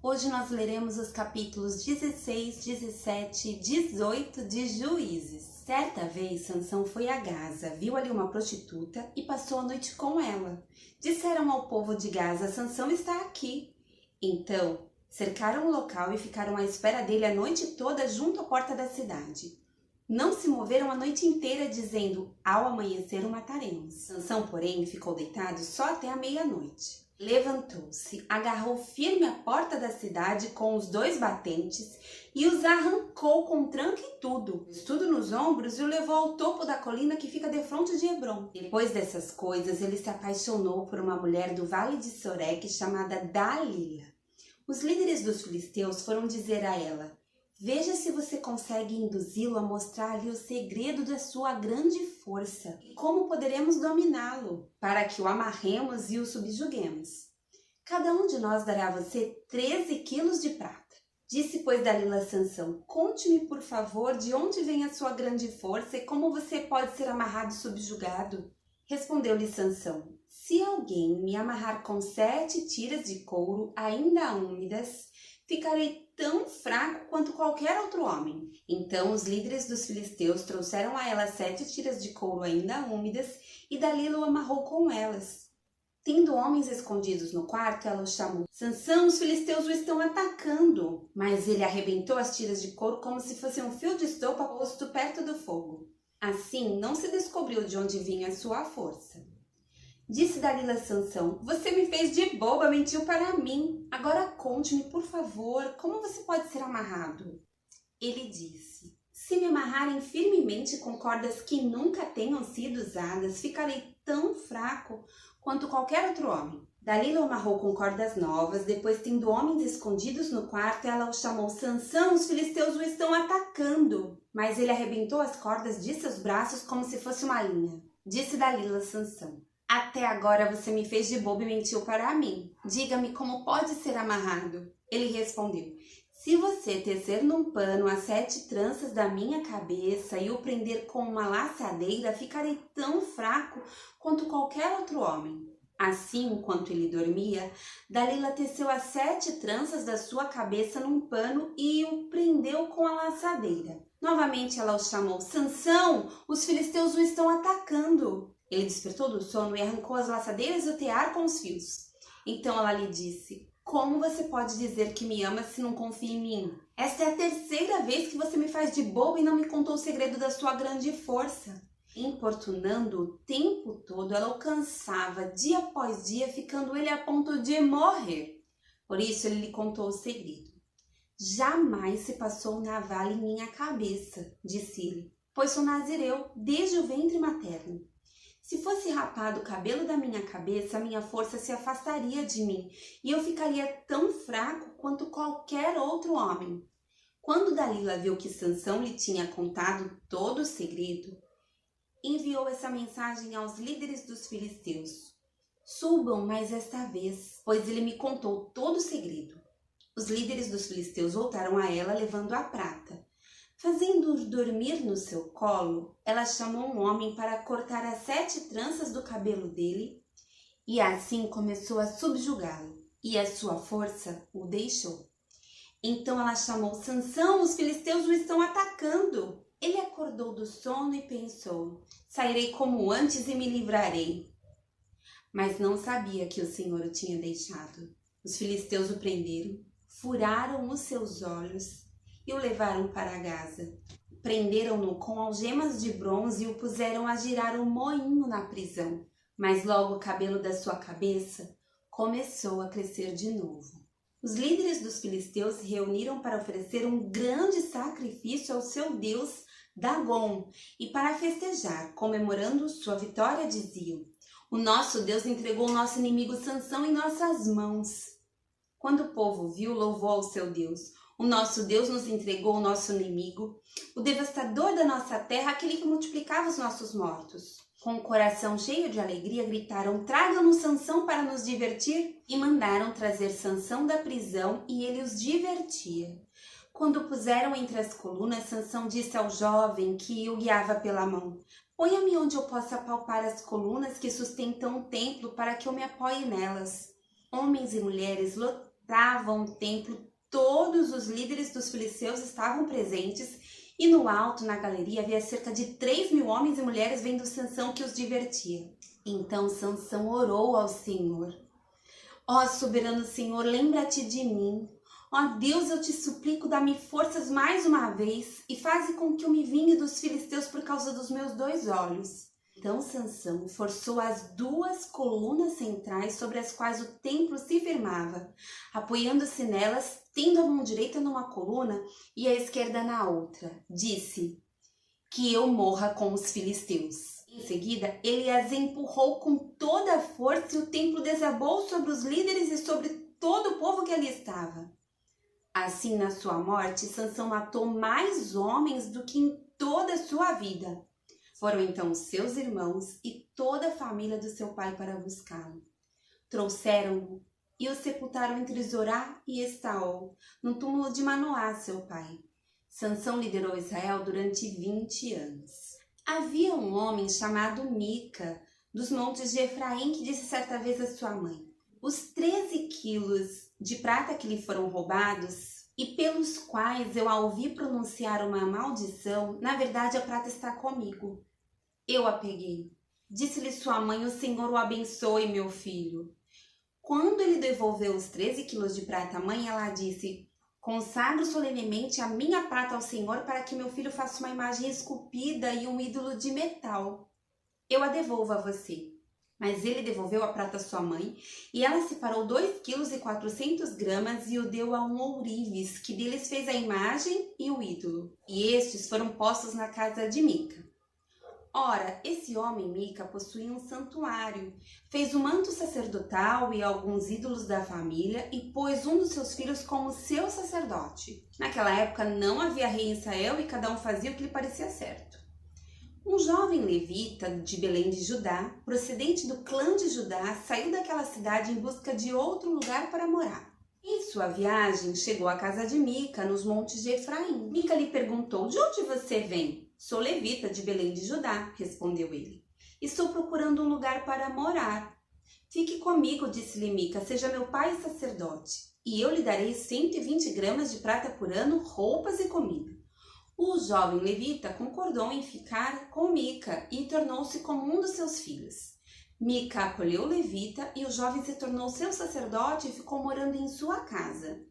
Hoje nós leremos os capítulos 16, 17 e 18 de Juízes. Certa vez, Sansão foi a Gaza, viu ali uma prostituta e passou a noite com ela. Disseram ao povo de Gaza: Sansão está aqui. Então, cercaram o local e ficaram à espera dele a noite toda junto à porta da cidade. Não se moveram a noite inteira, dizendo: ao amanhecer o mataremos. Sansão, porém, ficou deitado só até a meia-noite. Levantou-se, agarrou firme a porta da cidade com os 2 batentes e os arrancou com tranco e tudo nos ombros, e o levou ao topo da colina que fica defronte de Hebrom. Depois dessas coisas, ele se apaixonou por uma mulher do vale de Soreque chamada Dalila. Os líderes dos filisteus foram dizer a ela: veja se você consegue induzi-lo a mostrar-lhe o segredo da sua grande força e como poderemos dominá-lo, para que o amarremos e o subjuguemos. Cada um de nós dará a você 13 quilos de prata. Disse, pois, Dalila a Sansão: conte-me, por favor, de onde vem a sua grande força e como você pode ser amarrado e subjugado. Respondeu-lhe Sansão: se alguém me amarrar com 7 tiras de couro ainda úmidas, ficarei tão fraco quanto qualquer outro homem. Então os líderes dos filisteus trouxeram a ela 7 tiras de couro ainda úmidas, e Dalila o amarrou com elas. Tendo homens escondidos no quarto, ela o chamou: Sansão, os filisteus o estão atacando. Mas ele arrebentou as tiras de couro como se fosse um fio de estopa posto perto do fogo. Assim não se descobriu de onde vinha a sua força. Disse Dalila a Sansão: você me fez de boba, mentiu para mim. Agora conte-me, por favor, como você pode ser amarrado? Ele disse: se me amarrarem firmemente com cordas que nunca tenham sido usadas, ficarei tão fraco quanto qualquer outro homem. Dalila o amarrou com cordas novas. Depois, tendo homens escondidos no quarto, ela o chamou: Sansão, os filisteus o estão atacando. Mas ele arrebentou as cordas de seus braços como se fosse uma linha. Disse Dalila a Sansão: até agora você me fez de bobo e mentiu para mim. Diga-me como pode ser amarrado. Ele respondeu: se você tecer num pano as 7 tranças da minha cabeça e o prender com uma laçadeira, ficarei tão fraco quanto qualquer outro homem. Assim, enquanto ele dormia, Dalila teceu as 7 tranças da sua cabeça num pano e o prendeu com a laçadeira. Novamente ela o chamou: Sansão, os filisteus o estão atacando. Ele despertou do sono e arrancou as laçadeiras e o tear com os fios. Então ela lhe disse: como você pode dizer que me ama se não confia em mim? Esta é a 3ª vez que você me faz de bobo e não me contou o segredo da sua grande força. Importunando o tempo todo, ela o cansava dia após dia, ficando ele a ponto de morrer. Por isso ele lhe contou o segredo. Jamais se passou navalha em minha cabeça, disse ele, pois sou nazireu desde o ventre materno. Se fosse rapado o cabelo da minha cabeça, a minha força se afastaria de mim e eu ficaria tão fraco quanto qualquer outro homem. Quando Dalila viu que Sansão lhe tinha contado todo o segredo, enviou essa mensagem aos líderes dos filisteus: subam mais esta vez, pois ele me contou todo o segredo. Os líderes dos filisteus voltaram a ela levando a prata. Fazendo-o dormir no seu colo, ela chamou um homem para cortar as 7 tranças do cabelo dele e assim começou a subjugá-lo, e a sua força o deixou. Então ela chamou: Sansão, os filisteus o estão atacando. Ele acordou do sono e pensou: sairei como antes e me livrarei. Mas não sabia que o Senhor o tinha deixado. Os filisteus o prenderam, furaram os seus olhos e o levaram para Gaza. Prenderam-no com algemas de bronze e o puseram a girar um moinho na prisão. Mas logo o cabelo da sua cabeça começou a crescer de novo. Os líderes dos filisteus se reuniram para oferecer um grande sacrifício ao seu deus Dagom e para festejar, comemorando sua vitória, diziam: o nosso Deus entregou o nosso inimigo Sansão em nossas mãos. Quando o povo viu, louvou ao seu Deus: o nosso Deus nos entregou o nosso inimigo, o devastador da nossa terra, aquele que multiplicava os nossos mortos. Com o coração cheio de alegria, gritaram: tragam-nos Sansão para nos divertir. E mandaram trazer Sansão da prisão, e ele os divertia. Quando o puseram entre as colunas, Sansão disse ao jovem que o guiava pela mão: ponha-me onde eu possa palpar as colunas que sustentam o templo, para que eu me apoie nelas. Homens e mulheres entravam no templo, todos os líderes dos filisteus estavam presentes e no alto, na galeria, havia cerca de 3.000 homens e mulheres vendo Sansão que os divertia. Então Sansão orou ao Senhor. Ó soberano Senhor, lembra-te de mim. Ó Deus, eu te suplico, dá-me forças mais uma vez e faze com que eu me vingue dos filisteus por causa dos meus 2 olhos. Então Sansão forçou as 2 colunas centrais sobre as quais o templo se firmava, apoiando-se nelas, tendo a mão direita numa coluna e a esquerda na outra. Disse: que eu morra com os filisteus. Em seguida, ele as empurrou com toda a força e o templo desabou sobre os líderes e sobre todo o povo que ali estava. Assim, na sua morte, Sansão matou mais homens do que em toda a sua vida. Foram então seus irmãos e toda a família do seu pai para buscá-lo. Trouxeram-o e o sepultaram entre Zorá e Estaol, no túmulo de Manoá, seu pai. Sansão liderou Israel durante 20 anos. Havia um homem chamado Mica, dos montes de Efraim, que disse certa vez à sua mãe: os 13 quilos de prata que lhe foram roubados e pelos quais eu a ouvi pronunciar uma maldição, na verdade a prata está comigo. Eu a peguei. Disse-lhe sua mãe: o Senhor o abençoe, meu filho. Quando ele devolveu os 13 quilos de prata à mãe, ela disse: consagro solenemente a minha prata ao Senhor para que meu filho faça uma imagem esculpida e um ídolo de metal. Eu a devolvo a você. Mas ele devolveu a prata à sua mãe e ela separou 2,4 kg e o deu a um ourives, que deles fez a imagem e o ídolo. E estes foram postos na casa de Mica. Ora, esse homem Mica possuía um santuário, fez um manto sacerdotal e alguns ídolos da família e pôs um dos seus filhos como seu sacerdote. Naquela época não havia rei em Israel e cada um fazia o que lhe parecia certo. Um jovem levita de Belém de Judá, procedente do clã de Judá, saiu daquela cidade em busca de outro lugar para morar. Em sua viagem, chegou à casa de Mica, nos montes de Efraim. Mica lhe perguntou: de onde você vem? Sou levita de Belém de Judá, respondeu ele. Estou procurando um lugar para morar. Fique comigo, disse-lhe Mica, seja meu pai sacerdote, e eu lhe darei 120 gramas de prata por ano, roupas e comida. O jovem levita concordou em ficar com Mica e tornou-se como um dos seus filhos. Mica acolheu o levita e o jovem se tornou seu sacerdote e ficou morando em sua casa.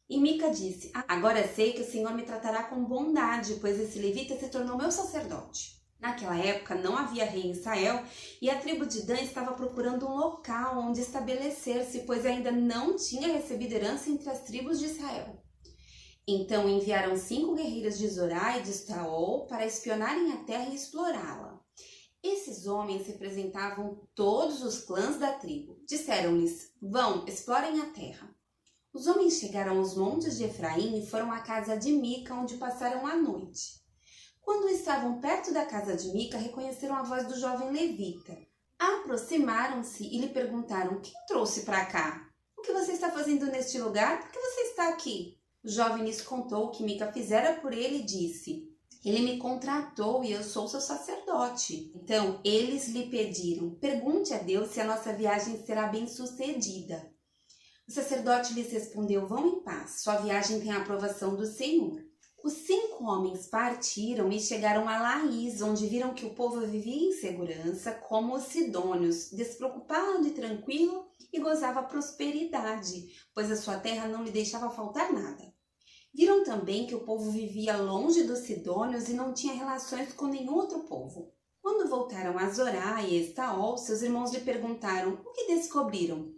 E Mica disse: agora sei que o Senhor me tratará com bondade, pois esse levita se tornou meu sacerdote. Naquela época não havia rei em Israel e a tribo de Dan estava procurando um local onde estabelecer-se, pois ainda não tinha recebido herança entre as tribos de Israel. Então enviaram 5 guerreiros de Zorá e de Estaol para espionarem a terra e explorá-la. Esses homens representavam todos os clãs da tribo. Disseram-lhes: vão, explorem a terra. Os homens chegaram aos montes de Efraim e foram à casa de Mica, onde passaram a noite. Quando estavam perto da casa de Mica, reconheceram a voz do jovem levita. Aproximaram-se e lhe perguntaram: quem trouxe para cá? O que você está fazendo neste lugar? Por que você está aqui? O jovem lhes contou o que Mica fizera por ele e disse: ele me contratou e eu sou seu sacerdote. Então eles lhe pediram: pergunte a Deus se a nossa viagem será bem-sucedida. O sacerdote lhes respondeu: vão em paz, sua viagem tem a aprovação do Senhor. Os 5 homens partiram e chegaram a Laís, onde viram que o povo vivia em segurança, como os sidônios, despreocupado e tranquilo, e gozava prosperidade, pois a sua terra não lhe deixava faltar nada. Viram também que o povo vivia longe dos sidônios e não tinha relações com nenhum outro povo. Quando voltaram a Zorá e Estaol, seus irmãos lhe perguntaram: o que descobriram?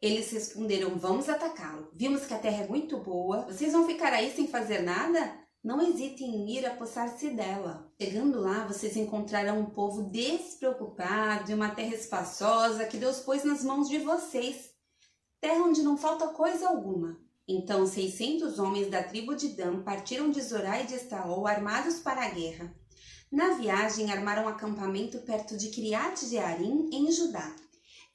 Eles responderam: vamos atacá-lo. Vimos que a terra é muito boa. Vocês vão ficar aí sem fazer nada? Não hesitem em ir apossar-se dela. Chegando lá, vocês encontrarão um povo despreocupado e uma terra espaçosa que Deus pôs nas mãos de vocês. Terra onde não falta coisa alguma. Então 600 homens da tribo de Dan partiram de Zorá e de Estaol armados para a guerra. Na viagem, armaram acampamento perto de Kiriat Jearim, em Judá.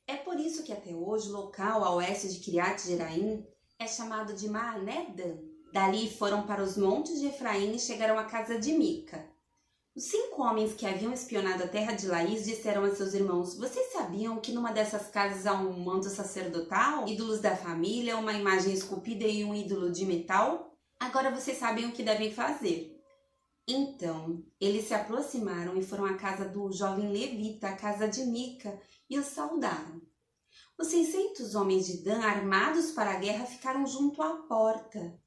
É por isso que até hoje o local a oeste de Kiriat Jearim é chamado de Maané Dan. Dali foram para os montes de Efraim e chegaram à casa de Mica. Os 5 homens que haviam espionado a terra de Laís disseram a seus irmãos: vocês sabiam que numa dessas casas há um manto sacerdotal, ídolos da família, uma imagem esculpida e um ídolo de metal? Agora vocês sabem o que devem fazer. Então, eles se aproximaram e foram à casa do jovem levita, a casa de Mica, e o saudaram. Os 600 homens de Dan, armados para a guerra, ficaram junto à porta.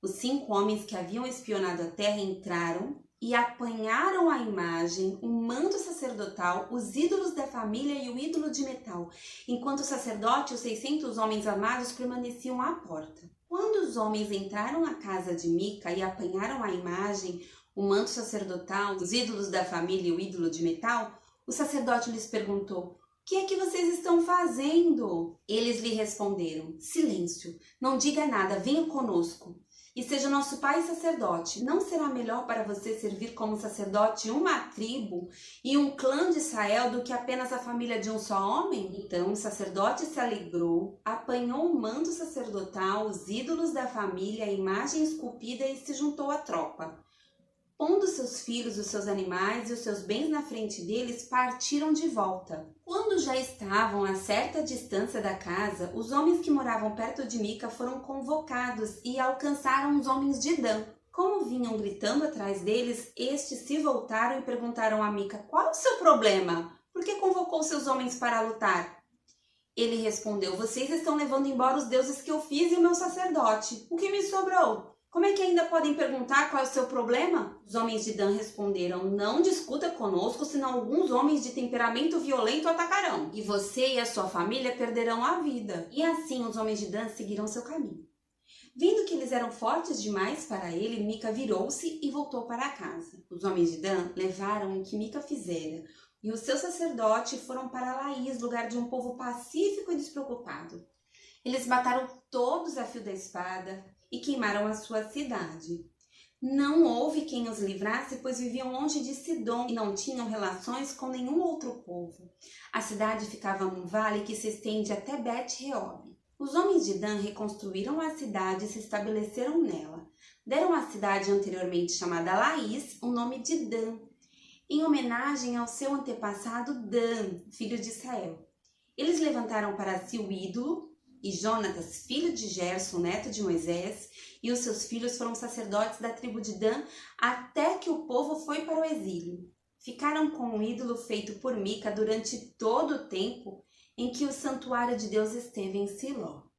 Os 5 homens que haviam espionado a terra entraram e apanharam a imagem, o manto sacerdotal, os ídolos da família e o ídolo de metal, enquanto o sacerdote e os 600 homens armados permaneciam à porta. Quando os homens entraram na casa de Mica e apanharam a imagem, o manto sacerdotal, os ídolos da família e o ídolo de metal, o sacerdote lhes perguntou: o que é que vocês estão fazendo? Eles lhe responderam: silêncio, não diga nada, venha conosco. E seja nosso pai sacerdote. Não será melhor para você servir como sacerdote uma tribo e um clã de Israel do que apenas a família de um só homem? Então o sacerdote se alegrou, apanhou o manto sacerdotal, os ídolos da família, a imagem esculpida e se juntou à tropa. Pondo seus filhos, os seus animais e os seus bens na frente deles, partiram de volta. Quando já estavam a certa distância da casa, os homens que moravam perto de Mica foram convocados e alcançaram os homens de Dan. Como vinham gritando atrás deles, estes se voltaram e perguntaram a Mica: qual o seu problema? Por que convocou seus homens para lutar? Ele respondeu: vocês estão levando embora os deuses que eu fiz e o meu sacerdote. O que me sobrou? Como é que ainda podem perguntar qual é o seu problema? Os homens de Dan responderam: não discuta conosco, senão alguns homens de temperamento violento atacarão, e você e a sua família perderão a vida. E assim os homens de Dan seguiram seu caminho. Vendo que eles eram fortes demais para ele, Mica virou-se e voltou para casa. Os homens de Dan levaram o que Mica fizera, e o seu sacerdote foram para Laís, lugar de um povo pacífico e despreocupado. Eles mataram todos a fio da espada e queimaram a sua cidade. Não houve quem os livrasse, pois viviam longe de Sidom e não tinham relações com nenhum outro povo. A cidade ficava num vale que se estende até Bet-Reob. Os homens de Dan reconstruíram a cidade e se estabeleceram nela. Deram à cidade anteriormente chamada Laís o nome de Dan, em homenagem ao seu antepassado Dan, filho de Israel. Eles levantaram para si o ídolo, e Jonatas, filho de Gerson, neto de Moisés, e os seus filhos foram sacerdotes da tribo de Dan até que o povo foi para o exílio. Ficaram com o ídolo feito por Mica durante todo o tempo em que o santuário de Deus esteve em Siló.